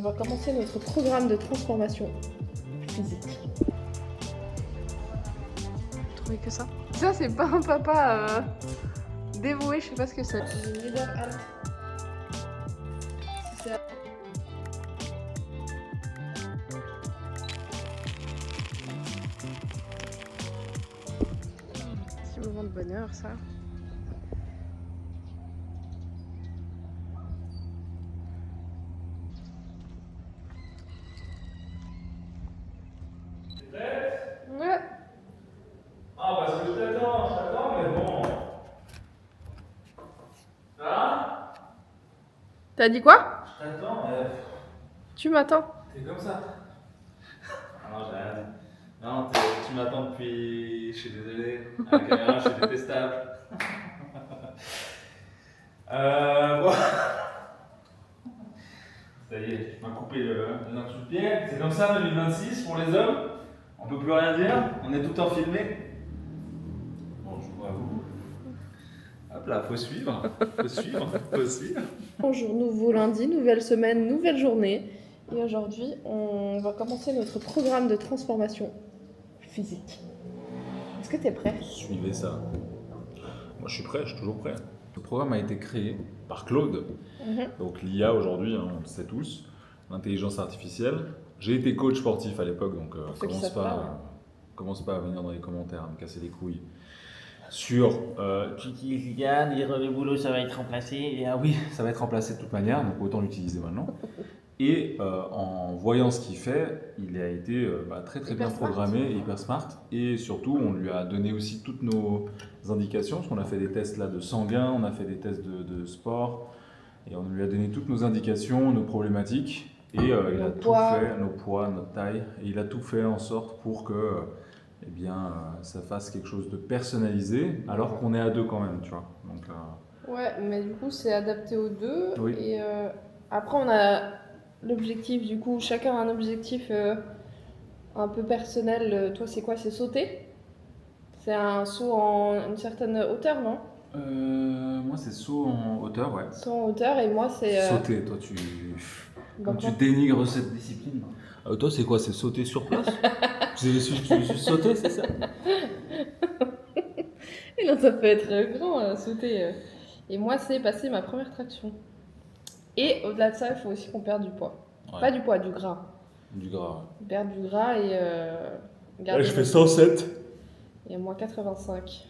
va commencer notre programme de transformation physique. Vous trouvez que ça? Ça, c'est pas un papa dévoué, je sais pas ce que c'est. J'ai leader alt. Si c'est... Petit moment de bonheur, ça. Ouais. Ah, parce que je t'attends, mais bon. Ça? T'as dit quoi? Je t'attends, Tu m'attends? t'es comme ça. Ah non, j'ai rien dit. Non, tu m'attends depuis. Je suis désolé. À la caméra, je suis détestable. Bon. Ça y est, tu m'as coupé le nœud sous le pied. C'est comme ça 2026 pour les hommes. On peut plus rien dire. On est tout le temps filmé. Bonjour à vous. Hop là, faut suivre. Faut suivre. Bonjour, nouveau lundi, nouvelle semaine, nouvelle journée. Et aujourd'hui, on va commencer notre programme de transformation physique. Est-ce que tu es prêt? Suivez ça. Moi je suis prêt, je suis toujours prêt. Le programme a été créé par Claude. Donc l'IA aujourd'hui, hein, on le sait tous, l'intelligence artificielle. J'ai été coach sportif à l'époque, donc commence pas à venir dans les commentaires, à me casser les couilles. Sur Kiki, Kylian, dire le boulot ça va être remplacé. et ah oui, ça va être remplacé de toute manière, donc autant l'utiliser maintenant. Et en voyant ce qu'il fait, il a été très Hyper bien smart. programmé, hyper smart. Et surtout, on lui a donné aussi toutes nos indications, parce qu'on a fait des tests là de sanguin, on a fait des tests de sport, et on lui a donné toutes nos indications, nos problématiques. Et il a tout fait, nos poids, notre taille, et il a tout fait en sorte pour que ça fasse quelque chose de personnalisé, alors qu'on est à deux quand même, tu vois. Donc, Ouais, mais du coup, c'est adapté aux deux. Oui. Et après, on a l'objectif, du coup, chacun a un objectif un peu personnel. Toi, c'est quoi? C'est sauter? C'est un saut en une certaine hauteur, non? moi, c'est saut en hauteur, ouais. Saut en hauteur, et moi, c'est... Sauter, toi, bah, Comme tu dénigres cette discipline. Toi, c'est quoi? C'est sauter sur place? Tu sauter, c'est ça? Et non, ça peut être grand, sauter. Et moi, c'est passer ma première traction. Et au-delà de ça, il faut aussi qu'on perde du poids. Ouais. Pas du poids, du gras. Du gras, Perdre du gras et ouais. garder... Je fais 107. Et moi, 85.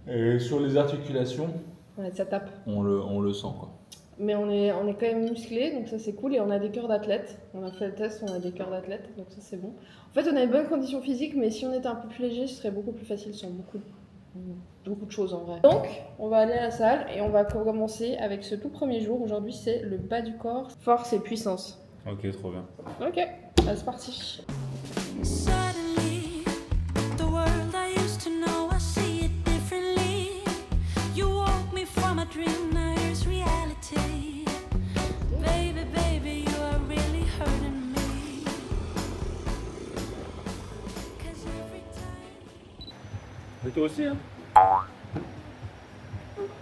Et sur les articulations, Ouais, ça tape. on le sent, quoi. Mais on est quand même musclé, donc ça c'est cool. Et on a des cœurs d'athlète. On a fait le test, on a des cœurs d'athlète, donc ça c'est bon. En fait, on a une bonne condition physique, mais si on était un peu plus léger, ce serait beaucoup plus facile sur beaucoup de choses en vrai. Donc, on va aller à la salle et on va commencer avec ce tout premier jour. Aujourd'hui, c'est le bas du corps, force et puissance. Ok, trop bien. Ok, c'est parti. Suddenly, the world I used to know, I see it differently. You woke me from a dream, now here's reality. Baby, baby, you are really hurting me. 'Cause every time. Et toi aussi, hein?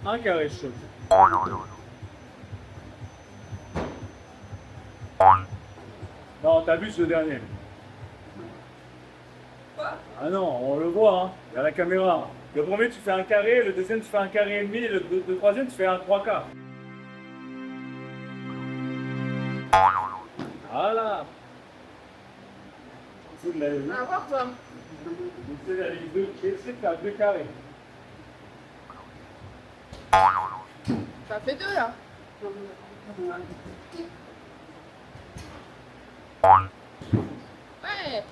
Un carré chaud. Non, t'as vu ce dernier. Quoi? Ah non, on le voit, hein. Il y a la caméra. Le premier, tu fais un carré, le deuxième, tu fais un carré et demi, le troisième, tu fais un trois quarts. Voilà. C'est de la vie. À voir toi. C'est la vie. Essaie de faire deux carrés. Ça fait deux là. Ouais.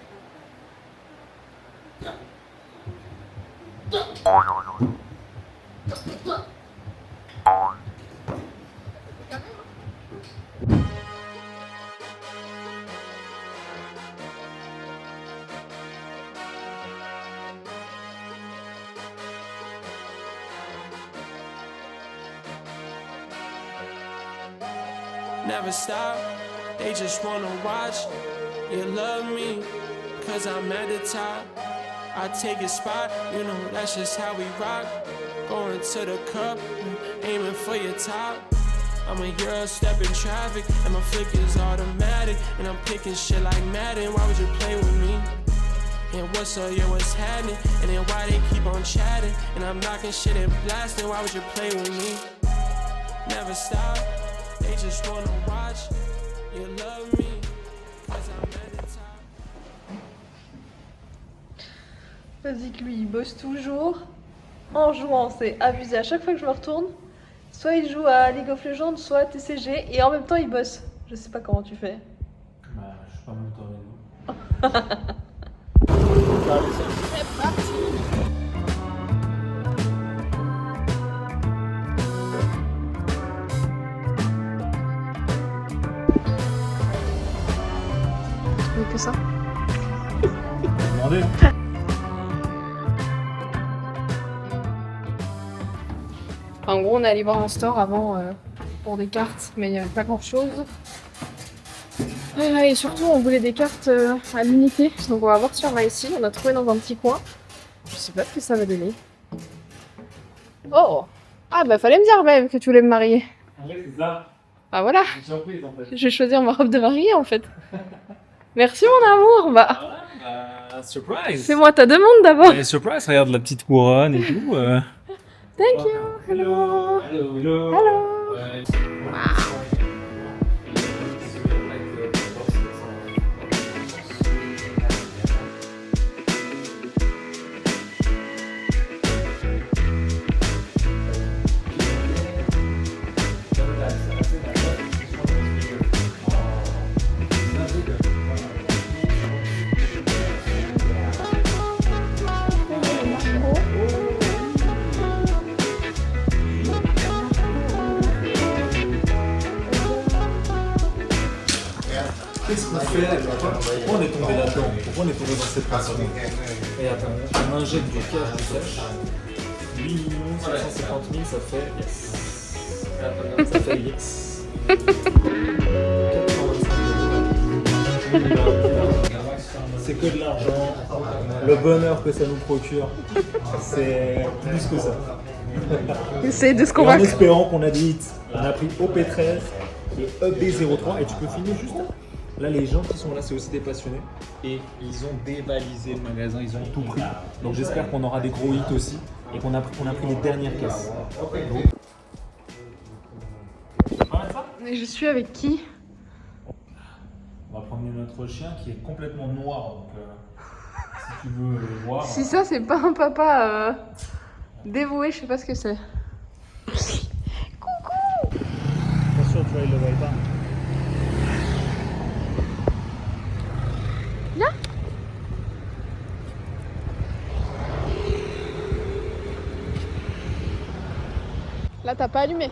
Never stop, they just wanna watch. You love me, cause I'm at the top. I take a spot, you know that's just how we rock. Going to the cup, aiming for your top. I'm a Euro step in traffic, and my flick is automatic. And I'm picking shit like Madden, why would you play with me? And what's up, yeah, what's happening? And then why they keep on chatting? And I'm knocking shit and blasting, why would you play with me? Never stop, they just wanna watch. You love me, cause I'm at the top. Vas-y que lui il bosse toujours en jouant, c'est abusé. À chaque fois que je me retourne, soit il joue à League of Legends, soit à TCG et en même temps il bosse. Je sais pas comment tu fais. Bah, je suis pas mon temps. C'est parti. Que ça. Demandez. En gros, on est allé voir un store avant pour des cartes, mais il n'y avait pas grand chose. Et surtout, on voulait des cartes à l'unité. Donc, on va voir si on va ici. On a trouvé dans un petit coin. Je sais pas ce que ça va donner. Oh! Ah, bah, fallait me dire, babe, que tu voulais me marier. Oui, c'est ça. Ah, voilà. Une surprise en fait. Je vais choisir ma robe de mariée en fait. Merci mon amour. Bah, Surprise. fais-moi ta demande d'abord. Surprise, regarde la petite couronne et tout. Thank you. Hello. Hello, hello. Hello. Qu'est-ce qu'on fait avec toi? Pourquoi on est tombé là-dedans? Pourquoi on est tombé dans cette passion? Et attends, on injecte du cash de cash. 8 750 000, ça fait yes. Ça fait yes. 425 000. C'est que de l'argent. Le bonheur que ça nous procure, c'est plus que ça. C'est de ce qu'on Et va. en espérant qu'on a des hits. On a pris OP13 et EB03 et tu peux filmer juste là. Là, les gens qui sont là, c'est aussi des passionnés et ils ont dévalisé le magasin, ils ont tout pris. Donc j'espère qu'on aura des gros hits aussi et qu'on a pris les dernières caisses. Et je suis avec qui? On va promener notre chien qui est complètement noir. Donc si tu veux le voir. Si ça c'est pas un papa dévoué, je sais pas ce que c'est. Coucou. Attention, tu vois, il le voit pas. Viens. Là t'as pas allumé.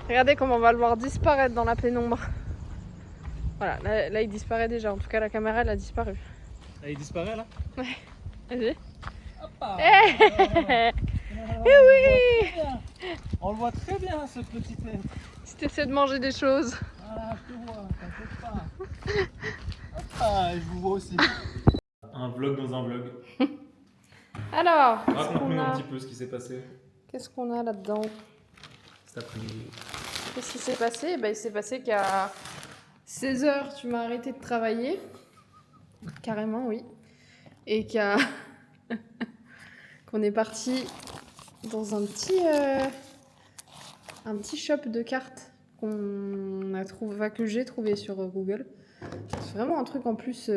Regardez comment on va le voir disparaître dans la pénombre. Voilà, là il disparaît déjà. En tout cas la caméra elle a disparu. Là, il disparaît là. Vas-y. Hoppa. Eh oui. On le voit très bien ce petit être. Si t'essaies de manger des choses. Ah, je te vois, t'inquiète pas. Hoppa, je vous vois aussi. Un vlog dans un vlog. Alors, Raconte-nous un petit peu ce qui s'est passé qu'est-ce qu'on a là-dedans? cet après-midi. Qu'est-ce qui s'est passé? Il s'est passé qu'à 16h, tu m'as arrêté de travailler. Carrément, oui. Et qu'on est parti dans un petit shop de cartes que j'ai trouvé sur Google. C'est vraiment un truc en plus,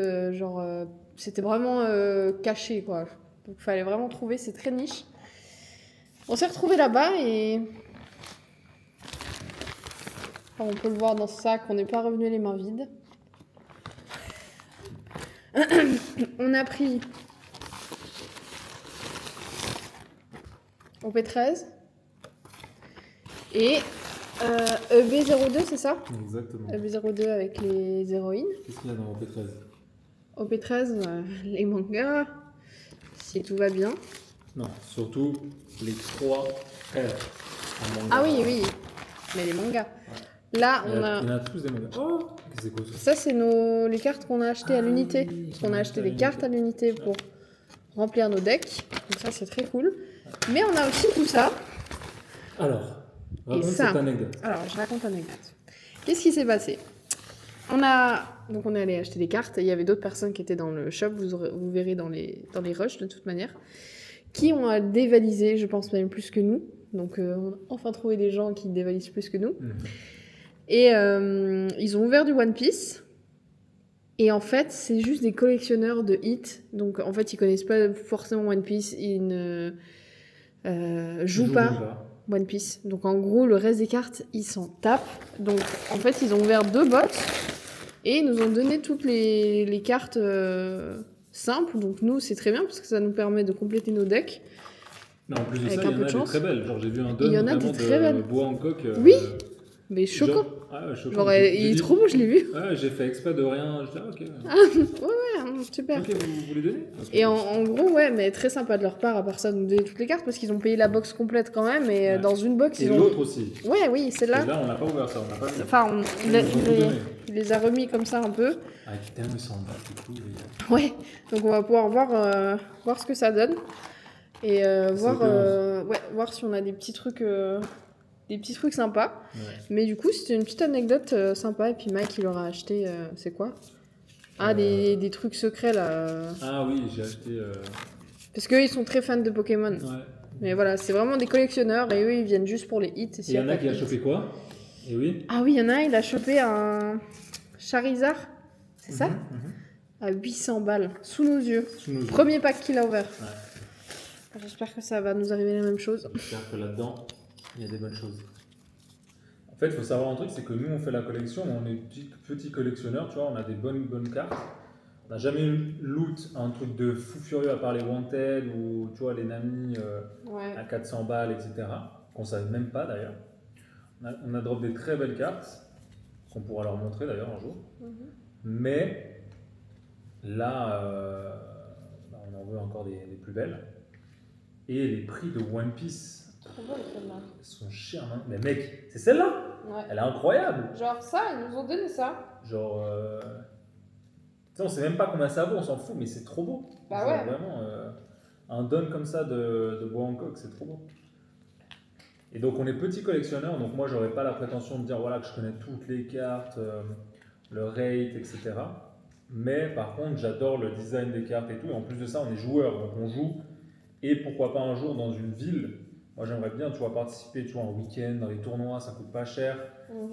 c'était vraiment caché, quoi. Donc il fallait vraiment trouver, c'est très niche. On s'est retrouvés là-bas et... Enfin, on peut le voir dans ce sac, on n'est pas revenu les mains vides. On a pris OP13 et EB02, c'est ça? Exactement. EB02 avec les héroïnes. Qu'est-ce qu'il y a dans OP13? OP13, les mangas, si tout va bien. Non, surtout les 3 frères. en manga. Ah oui, mais les mangas. Là, Il y en a tous des mangas. Oh, c'est quoi ça? Ça, c'est les cartes qu'on a achetées à l'unité. oui, Parce qu'on a acheté des cartes à l'unité pour remplir nos decks. Donc ça, c'est très cool. Mais on a aussi tout ça. Alors, Raconte ça- cette anecdote. Alors, je raconte l'anecdote. Qu'est-ce qui s'est passé? Donc on est allé acheter des cartes et il y avait d'autres personnes qui étaient dans le shop, vous verrez dans les rushs de toute manière, qui ont dévalisé, je pense même plus que nous. Donc on a enfin trouvé des gens qui dévalisent plus que nous. Et ils ont ouvert du One Piece. Et en fait, c'est juste des collectionneurs de hits. Donc en fait, ils connaissent pas forcément One Piece, ils ne jouent pas One Piece. Donc en gros, le reste des cartes, ils s'en tapent. Donc en fait, ils ont ouvert 2 box et ils nous ont donné toutes les cartes simples. Donc nous, c'est très bien parce que ça nous permet de compléter nos decks. Mais en plus de Avec ça, un il y peu en de a des chance. très belles. Genre, j'ai vu un Il don y en a des vraiment très belles. de bois en coque. Oui. Mais choquant. Genre- ouais, choquant. Genre, J'ai il est dit- trop beau, je l'ai vu. Ouais, j'ai fait exprès de rien. Je dis, ok. Ouais, super. Ok, vous les donnez. Ok. Et en gros, ouais, mais très sympa de leur part, à part ça, de nous donner toutes les cartes parce qu'ils ont payé la box complète quand même. Et Ouais. dans une box, Et ils ont. l'autre aussi. Ouais, oui, Et celle-là. là, on n'a pas ouvert ça, on n'a pas vu. Enfin, Ils nous ont tout donné. il les a remis comme ça un peu. Ah, tellement ils s'en battent, c'est cool. Ouais, donc on va pouvoir voir ce que ça donne. Et voir si on a des petits trucs sympas. Ouais. Mais du coup, c'était une petite anecdote sympa. Et puis Mike, il aura acheté, c'est quoi? Ah, des trucs secrets là. Ah oui, j'ai acheté. Parce qu'eux, ils sont très fans de Pokémon. Ouais. Mais voilà, c'est vraiment des collectionneurs et eux, ils viennent juste pour les hits. Et Et s'il il y en a pas qui de a hits- chopé quoi? Et oui. Ah oui, il y en a un, il a chopé un Charizard, c'est ça? Mhm. À 800 balles, sous nos yeux. Sous nos yeux. Premier pack qu'il a ouvert. Ouais. J'espère que ça va nous arriver la même chose. J'espère que là-dedans, il y a des bonnes choses. En fait, il faut savoir un truc, c'est que nous, on fait la collection, on est petits collectionneurs, tu vois, on a des bonnes cartes. On n'a jamais loot un truc de fou furieux à part les Wanted ou, tu vois, les Nami Ouais. à 400 balles, etc. Qu'on savait même pas d'ailleurs. On a drop des très belles cartes, qu'on pourra leur montrer d'ailleurs un jour. Mais là, on en veut encore des plus belles. Et les prix de One Piece sont chers. Hein. Mais mec, c'est celle-là. Ouais. Elle est incroyable. Genre ça, ils nous ont donné ça. Genre, tu sais, on sait même pas combien ça vaut, on s'en fout, mais c'est trop beau. Bah Genre, ouais. Vraiment, un don comme ça de bois en coque, c'est trop beau. Et donc on est petit collectionneur, donc moi j'aurais pas la prétention de dire voilà que je connais toutes les cartes, le rate, etc. Mais par contre j'adore le design des cartes et tout, et en plus de ça on est joueur, donc on joue, et pourquoi pas un jour dans une ville. Moi j'aimerais bien, tu vois, participer, tu vois, en week-end, dans les tournois, ça coûte pas cher,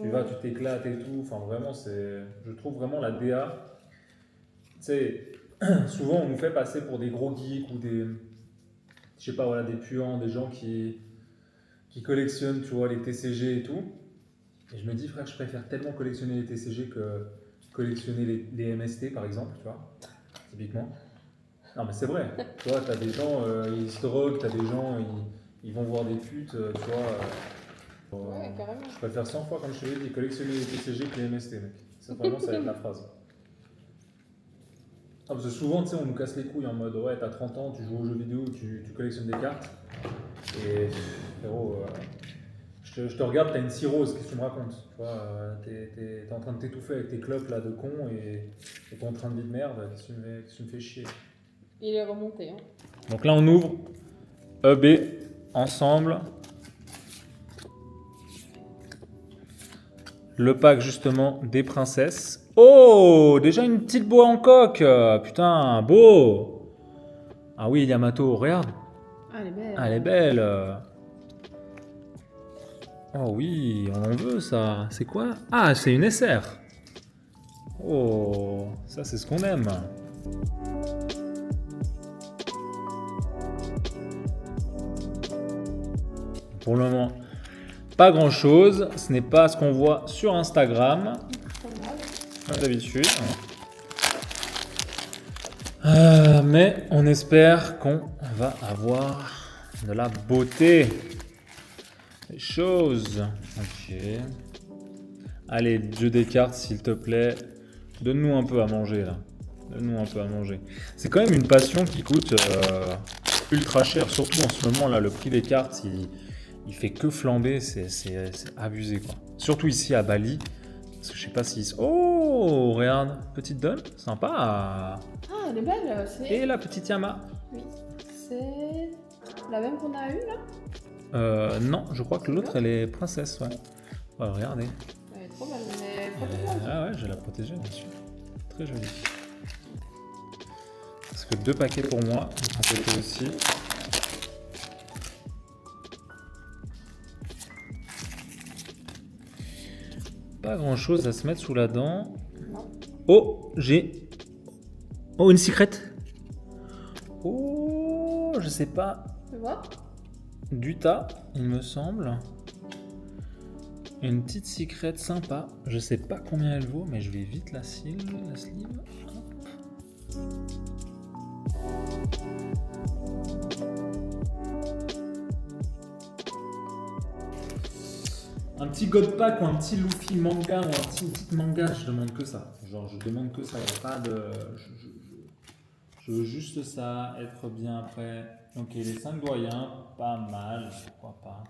tu vas, tu t'éclates et tout, enfin vraiment je trouve vraiment la DA, tu sais, souvent on nous fait passer pour des gros geeks ou des, je sais pas, voilà, des puants, des gens qui collectionnent, tu vois, les TCG et tout. Et je me dis, frère, je préfère tellement collectionner les TCG que collectionner les MST, par exemple, tu vois, typiquement. Non, mais c'est vrai. Tu vois, t'as des gens, ils se droguent, t'as des gens, ils vont voir des putes, tu vois. Ouais, carrément. Je préfère 100 fois, comme je te l'ai dit, collectionner les TCG que les MST, mec. Ça, vraiment, ça va être la phrase. Ah, parce que souvent, tu sais, on nous casse les couilles en mode, ouais, t'as 30 ans, tu joues aux jeux vidéo, tu collectionnes des cartes. Et frérot, je te regarde, t'as une cirrhose, qu'est-ce que tu me racontes? Tu vois, t'es en train de t'étouffer avec tes clopes là de con et ton train de vie de merde, qu'est-ce que tu me fais chier? Il est remonté. Hein. Donc là on ouvre EB ensemble. Le pack justement des princesses. Oh, déjà une petite boa en coque. Putain, beau. Ah oui, Yamato, regarde. Ah, elle est belle. Ah, elle est belle. Oh oui, on en veut ça. C'est quoi? Ah, c'est une SR. Oh, ça c'est ce qu'on aime. Pour le moment, pas grand chose. Ce n'est pas ce qu'on voit sur Instagram. Comme d'habitude. Mais on espère qu'on va avoir de la beauté. Des choses. Ok. Allez, jeu des cartes, s'il te plaît. Donne-nous un peu à manger, là. Donne-nous un peu à manger. C'est quand même une passion qui coûte ultra cher. Surtout en ce moment, là, le prix des cartes, il fait que flamber. C'est abusé, quoi. Surtout ici, à Bali. Parce que je sais pas si... Oh, regarde. Petite donne. Sympa. Ah, elle est belle. Et la petite Yama. Oui. C'est la même qu'on a eue, là? Non, je crois que l'autre, elle est princesse, ouais. Ouais, regardez. Elle est trop belle, mais protège-la. Ah ouais, je vais la protéger, bien sûr. Très jolie. Parce que 2 paquets pour moi, de mon côté aussi. Pas grand chose à se mettre sous la dent. Non. Oh, j'ai. Oh, une secrète. Oh, je sais pas. Tu vois? Du tas, il me semble. Une petite secrète sympa. Je sais pas combien elle vaut, mais je vais vite la sleeve. Hop. Un petit God Pack ou un petit Luffy manga ou un petit manga, je demande que ça. Genre, je demande que ça. Il n'y a pas de. Je veux juste ça, être bien après. Ok, les 5 doyens, pas mal, pourquoi pas.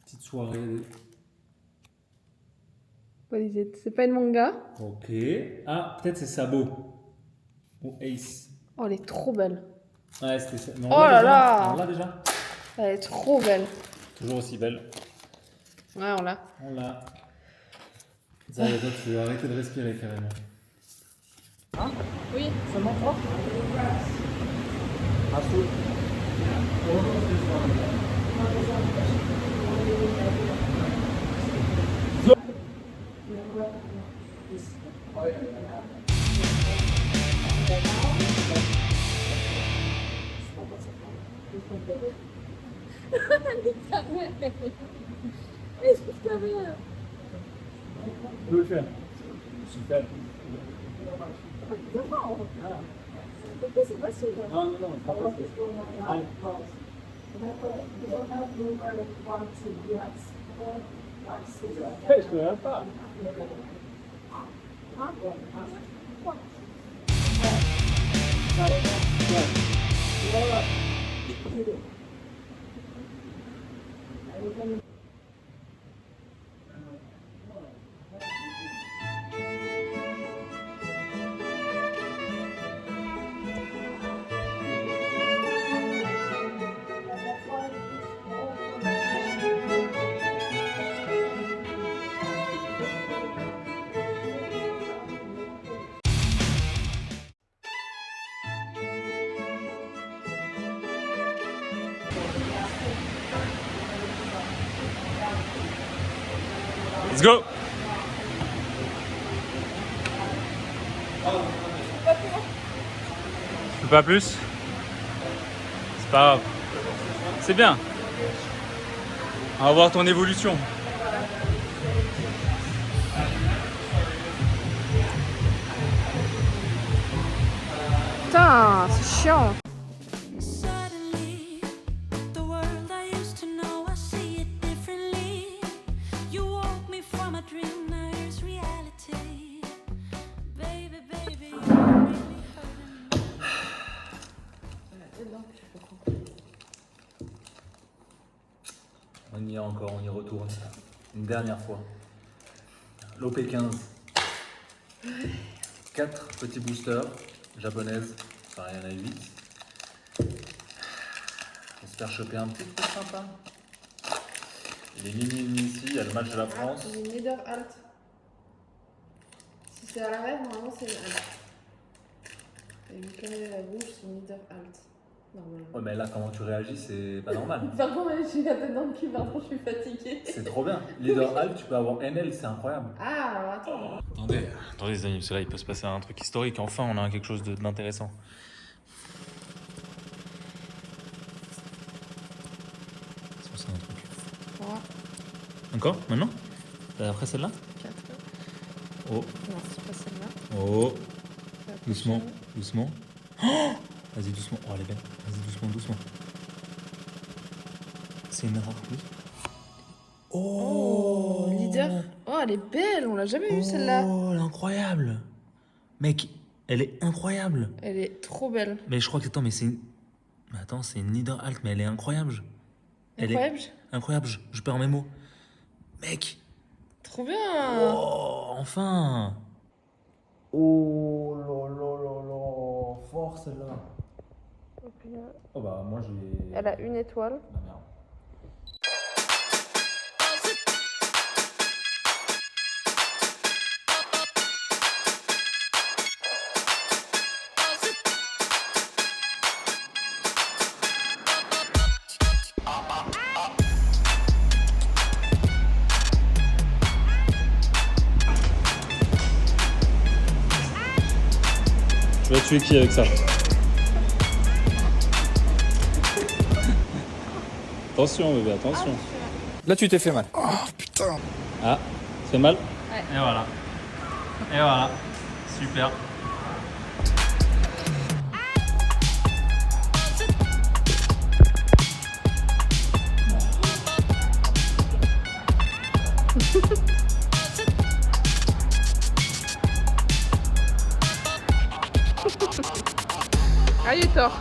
Petite soirée. What is it? C'est pas une manga? Ok. Ah, peut-être c'est Sabo. Ou Ace. Oh, elle est trop belle. Ouais, c'était ça. Mais Oh là déjà. là. On l'a déjà. Elle est trop belle. Toujours aussi belle. Ouais, on l'a. On l'a. Zaya, toi, tu vas arrêter de respirer carrément. Oui. Seulement 3 Ah, cool. Je peux le faire. Super. Non, non, non, pas possible. Allez. Hey, je te regarde pas. Let's go. Tu peux pas plus? C'est pas grave. C'est bien. On va voir ton évolution. Putain, c'est chiant. Suddenly, the world I used to know, I see it differently. You woke me from a dream, now here's reality. Baby, baby, you really hurting me. On y est encore, on y retourne. Une dernière fois. L'OP15. 4 petits boosters japonaises. Enfin, il y en a 8. J'espère choper un petit peu sympa. Il est mini ici, il y a le match de la France. C'est une leader alt. Si c'est à l'arrière, normalement c'est une alt. Et une carré à la gauche, c'est une leader alt. Normalement. Ouais, mais là, comment tu réagis, c'est pas normal. Pardon, mais j'ai la tête dans le cul, pardon, je suis fatiguée. C'est trop bien. Leader alt, tu peux avoir NL, c'est incroyable. Ah, alors attends. Attendez les amis, parce que là, il peut se passer un truc historique. Enfin, on a quelque chose d'intéressant. C'est un truc. 3, Encore? Maintenant? Après celle-là? 4. Oh, Non, c'est pas celle-là. oh, La doucement, prochaine. doucement. Oh, vas-y, doucement. Oh, elle est belle. Vas-y, doucement, doucement. C'est une rare plus. Oh, leader. Oh, elle est belle, on l'a jamais vue celle-là. Oh, elle est incroyable. Mec, elle est incroyable. Elle est trop belle. Mais je crois que, attends, mais c'est une... Mais attends, c'est une leader alt, mais elle est incroyable. Elle Incroyable. est incroyable, je perds mes mots. Mec, Trop bien. oh, enfin. Oh là là là là, fort celle-là. Et puis, Oh bah moi j'ai... elle a une étoile. Ah, merde. Tu vas tuer qui avec ça? Attention bébé, attention. Là, tu t'es fait mal. Ah, c'est mal? Ouais. Et voilà. Et voilà. Super. Ah, il est tort.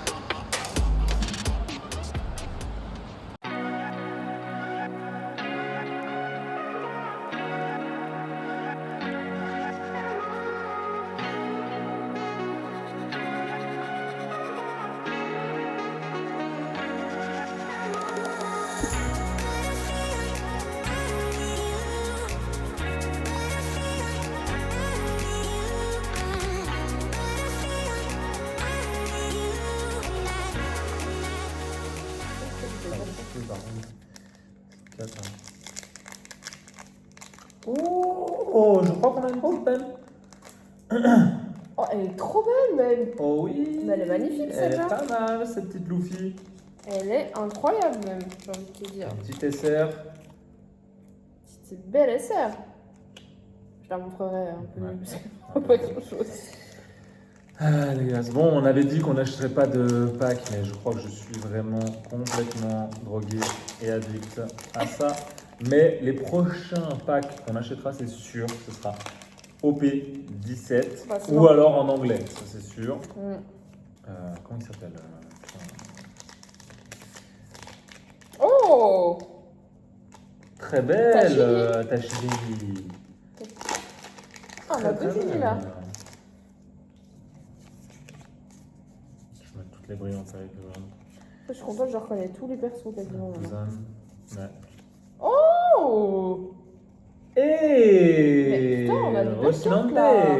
Oh, je crois qu'on a une petite belle. Oh, elle est trop belle, même. Oh oui. Mais elle est magnifique, Elle est celle-là. pas mal, cette petite Luffy. Elle est incroyable, même, j'ai envie de te dire. Un petit SR. C'est belle SR. Je la montrerai un peu Ouais. mieux, c'est pas grand-chose. Ah les gars, bon, on avait dit qu'on n'achèterait pas de pack, mais je crois que je suis vraiment complètement drogué et addict à ça. Mais les prochains packs qu'on achètera, c'est sûr, ce sera OP17 Bah, ou alors en anglais, ça c'est sûr. Comment il s'appelle Oh! Très belle, Tashigi. Tashigi. Ah, on a deux Gigi là. Je vais mettre toutes les brillantes avec Je suis contente, je reconnais tous les persos quasiment. maintenant. Ouais. Oh! Et Mais putain, on a des belles Rocinante. cartes, là.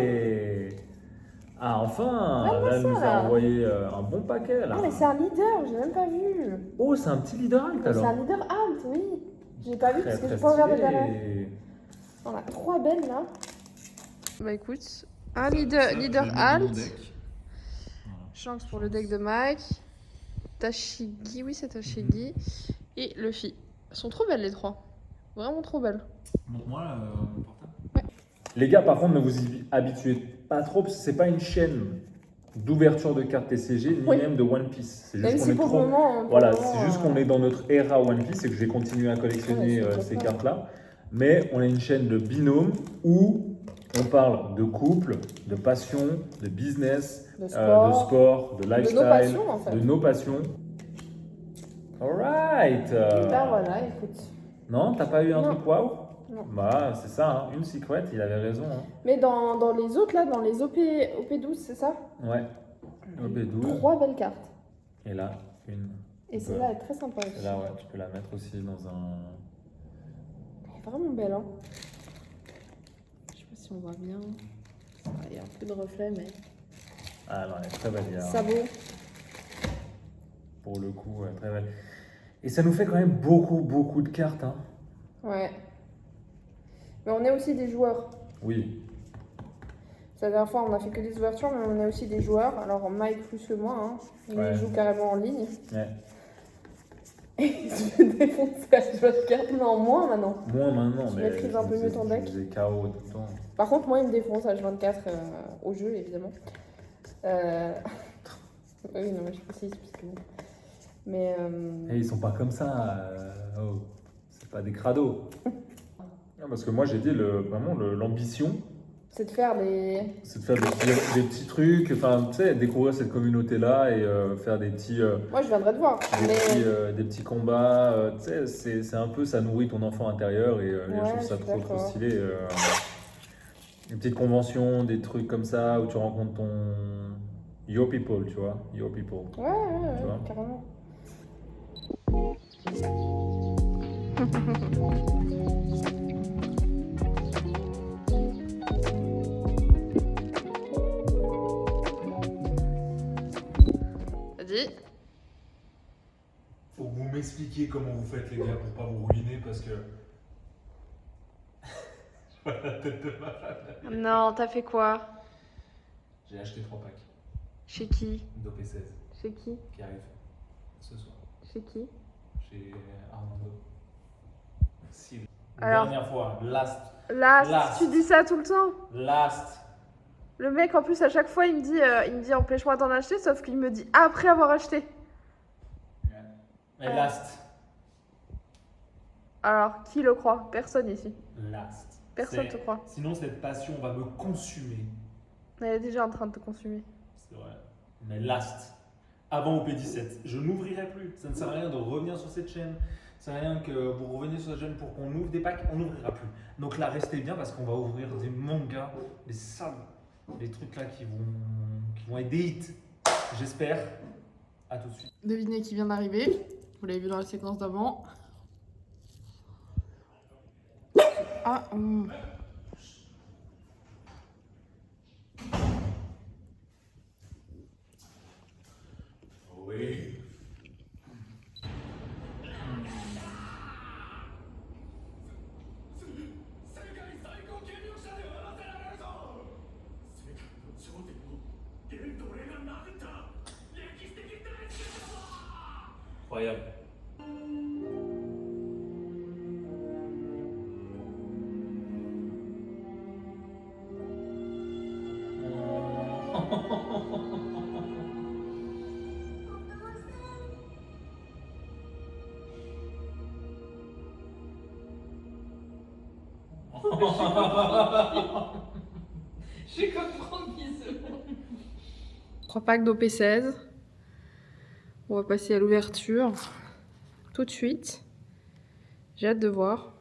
Ah enfin, Regarde-moi là elle ça, nous a là. envoyé un bon paquet là. Ah, mais c'est un leader, j'ai même pas vu. Oh, c'est un petit leader alt C'est alors. un leader alt, oui. J'ai pas vu parce que Très, j'ai pas ouvert de stylé. galère. On a trois belles là. Bah écoute, un leader alt. Shanks pour le deck de Mike. Tashigi, oui c'est Tashigi. Et Luffy. Elles sont trop belles les trois. Vraiment trop belles. Montre-moi mon portable. Les gars, par contre, ne vous y habituez pas trop parce que c'est pas une chaîne d'ouverture de cartes TCG ni Oui. même de One Piece. C'est Même juste qu'on si est pour trop. le moment. Voilà, c'est juste qu'on est dans notre era One Piece et que je vais continuer à collectionner Ouais, c'est ces trop cartes-là. Mais on a une chaîne de binôme où on parle de couple, de passion, de business, De de sport. sport, de lifestyle, nos passions, en fait. de nos passions. Alright. Ben voilà, écoute. Non, t'as pas eu un Non. truc waouh? Non. Bah, c'est ça, hein. Une secret, il avait raison. Hein. Mais dans les autres là, dans les OP12, c'est ça? Ouais. OB12. Trois belles cartes. Et là, une. Et celle-là est très sympa aussi. Là, ouais, tu peux la mettre aussi dans un. Elle est vraiment belle, hein. Je sais pas si on voit bien. Il y a un peu de reflet, mais. Ah non, elle est très belle. il y a- Sabot. Pour le coup, ouais, très belle. Et ça nous fait quand même beaucoup de cartes. Hein. Ouais. Mais on est aussi des joueurs. Oui. La dernière fois, on a fait que des ouvertures, mais on est aussi des joueurs. Alors, Mike plus que moi, hein. Il Ouais. joue carrément en ligne. Ouais. Et il se fait défoncer à chaque carte, mais en moins maintenant. Moins maintenant, Tu mais. maîtrises un peu mieux ton deck. Je faisais KO tout le temps. Par contre, moi, il me défonce H24 au jeu, évidemment. Oui, non, mais je précise, parce que bon. Mais. Et ils sont pas comme ça. Oh. C'est pas des crados. Non, parce que moi, j'ai dit vraiment l'ambition. C'est de faire des. C'est de faire des petits trucs, enfin, tu sais, découvrir cette communauté-là et faire des petits, Moi, je viendrai te voir. Mais. des petits combats. Tu sais, c'est un peu, ça nourrit ton enfant intérieur et je trouve je ça suis trop d'accord. stylé. Des petites conventions, des trucs comme ça où tu rencontres Your people, tu vois. Your people. Ouais, Tu vois. carrément. Vas-y. Faut que vous m'expliquiez comment vous faites, les gars, pour pas vous ruiner parce que. Je vois la tête de malade. Non, t'as fait quoi? J'ai acheté 3 packs Chez qui? d'OP16 Chez qui? qui arrivent ce soir Chez qui? chez Armando. Si. Alors- Dernière fois, last. Last, tu dis ça tout le temps. Last. Le mec, en plus, à chaque fois, il me dit empêche-moi d'en acheter, sauf qu'il me dit après avoir acheté. Mais last. Alors, qui le croit? Personne ici. Last. Personne C'est- te croit. Sinon, cette passion va me consumer. Elle est déjà en train de te consumer. C'est vrai. Mais last. Avant OP17. Je n'ouvrirai plus. Ça ne sert à rien de revenir sur cette chaîne. Ça ne sert à rien que vous reveniez sur cette chaîne pour qu'on ouvre des packs. On n'ouvrira plus. Donc là, restez bien parce qu'on va ouvrir des mangas, des salles, des trucs là qui vont être des hits. J'espère. À tout de suite. Devinez qui vient d'arriver. Vous l'avez vu dans la séquence d'avant. Ah, Oui. Incroyable. J'ai compris ce mot. 3 packs d'OP16. On va passer à l'ouverture tout de suite. J'ai hâte de voir.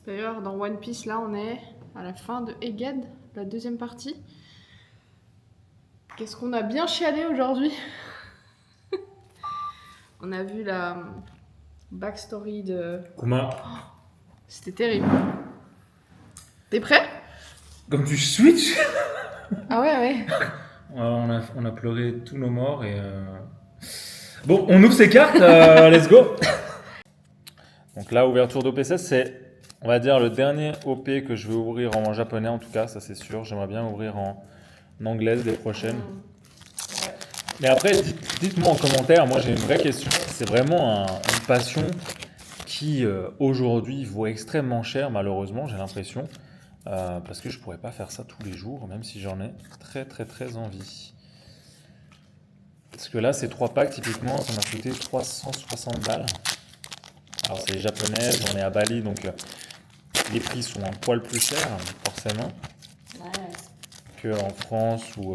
D'ailleurs, dans One Piece, là, on est à la fin de Egghead, la deuxième partie. Qu'est-ce qu'on a bien chialé aujourd'hui. On a vu la backstory de... Kuma, C'était terrible. T'es prêt? comme tu switches. Ah ouais. On a pleuré tous nos morts et. Bon, on ouvre ces cartes, let's go! Donc là, ouverture d'OP16, c'est, on va dire, le dernier OP que je vais ouvrir en japonais, en tout cas, ça c'est sûr. J'aimerais bien ouvrir en anglaise les prochaines. Mais après, dites-moi en commentaire, moi j'ai une vraie question. C'est vraiment une passion qui, aujourd'hui, vaut extrêmement cher, malheureusement, j'ai l'impression. Parce que je pourrais pas faire ça tous les jours, même si j'en ai très très très envie. Parce que là, ces 3 packs, typiquement, ça m'a coûté 360 balles. Alors c'est japonais, j'en ai à Bali, donc les prix sont un poil plus chers, forcément, qu'en France ou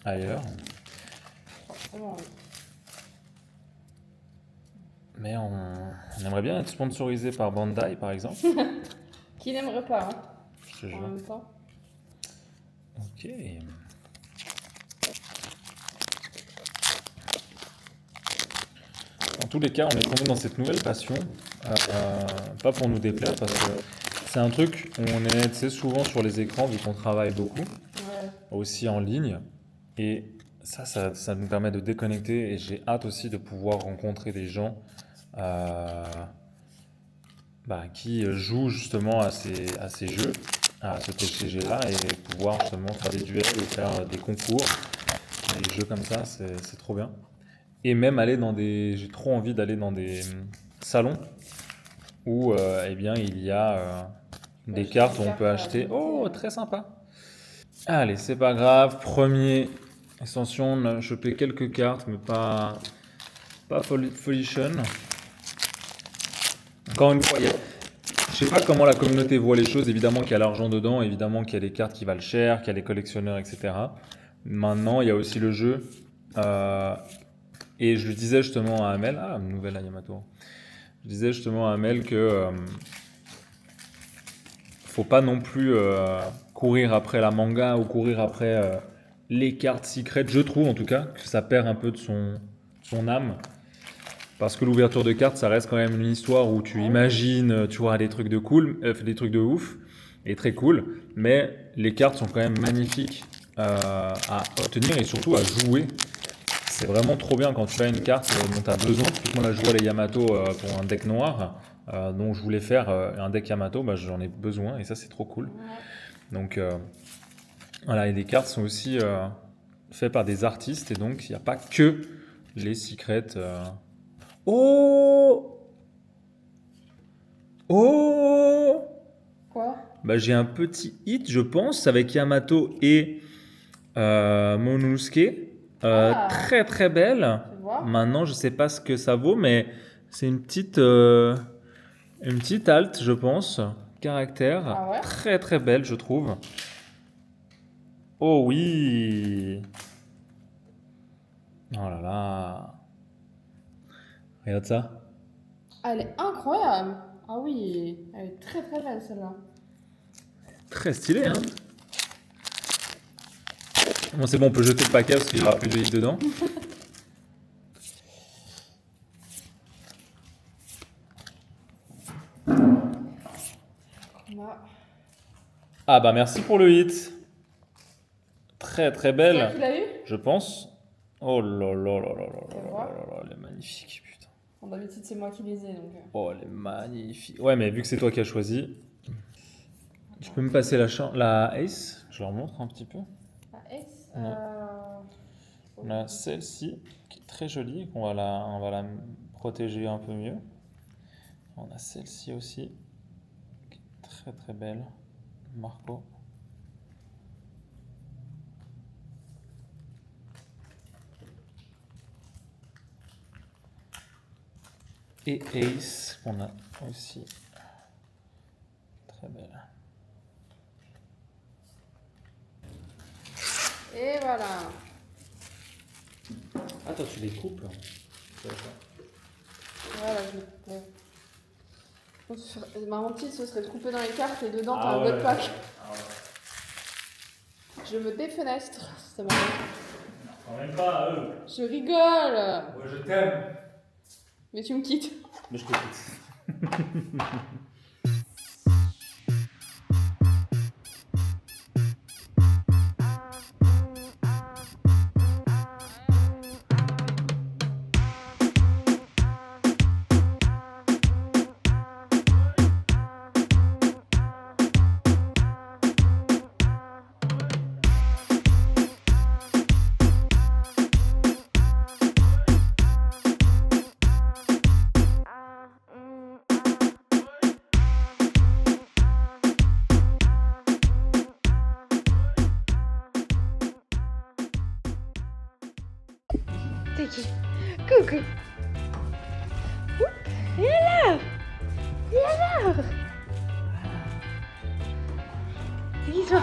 ailleurs. Mais on aimerait bien être sponsorisé par Bandai, par exemple. Qui n'aimerait pas, hein, Je te en jure. même temps. Ok. Dans tous les cas, on est tombé dans cette nouvelle passion, pas pour nous déplaire, parce que c'est un truc où on est, tu sais, souvent sur les écrans, vu qu'on travaille beaucoup, Ouais. aussi en ligne, et ça nous permet de déconnecter, et j'ai hâte aussi de pouvoir rencontrer des gens qui jouent justement à ces jeux, à ce TCG-là, et pouvoir justement faire des duels et faire des concours, des jeux comme ça, c'est trop bien. Et même j'ai trop envie d'aller dans des salons où eh bien, il y a des cartes où on peut acheter. Oh, très sympa. Allez, c'est pas grave. Premier extension, on a chopé quelques cartes, mais pas Folition. Encore une fois, je sais pas comment la communauté voit les choses. Évidemment qu'il y a l'argent dedans, évidemment qu'il y a des cartes qui valent cher, qu'il y a les collectionneurs, etc. Maintenant, il y a aussi le jeu. Et je lui disais justement à Amel, une nouvelle à Yamato. Je disais justement à Amel que faut pas non plus courir après la manga ou courir après les cartes secrètes. Je trouve en tout cas que ça perd un peu de son âme. Parce que l'ouverture de cartes, ça reste quand même une histoire où tu imagines, tu vois, des trucs de cool, des trucs de ouf et très cool. Mais les cartes sont quand même magnifiques à obtenir et surtout à jouer. C'est vraiment trop bien quand tu as une carte dont tu as besoin. Typiquement, là, je vois les Yamato pour un deck noir. Donc, je voulais faire un deck Yamato. Bah, j'en ai besoin et ça, c'est trop cool. Donc, voilà. Et les cartes sont aussi faites par des artistes. Et donc, il n'y a pas que les secrets. Oh! Oh! Quoi? Bah, j'ai un petit hit, je pense, avec Yamato et Monosuke. Très très belle. Tu vois? Maintenant, je sais pas ce que ça vaut, mais c'est une petite halte, je pense. Caractère. Ah ouais? Très très belle, je trouve. Oh oui! Oh là là! Regarde ça. Elle est incroyable. Ah oui, elle est très très belle celle-là. Très stylé, hein? Bon, c'est bon, on peut jeter le paquet parce qu'il n'y aura plus de hits dedans. Là. Ah bah merci pour le hit. Très très C'est toi belle, qui l'as eu? je pense. Oh là là là là là Tu là vois? là là, elle est magnifique, putain. Bon, d'habitude, c'est moi qui les ai donc. Oh, elle est magnifique. Ouais, mais vu que c'est toi qui as choisi, tu peux me passer la Ace? Je leur montre un petit peu. La S. Ouais. On a celle-ci qui est très jolie, on va la protéger un peu mieux. On a celle-ci aussi, qui est très très belle, Marco. Et Ace, qu'on a aussi, très belle. Et voilà. Ah, toi tu les coupes là. Voilà, je l'ai. Mon petit, ce serait de couper dans les cartes et dedans, t'as Ah un ouais. bloc pack. Ah ouais. Je me défenestre. Ça m'arrive. Quand même pas à eux. Je rigole. Moi je t'aime. Mais tu me quittes. Mais je te quitte. C'est qui? Coucou. Et alors? Et alors? C'est qui toi?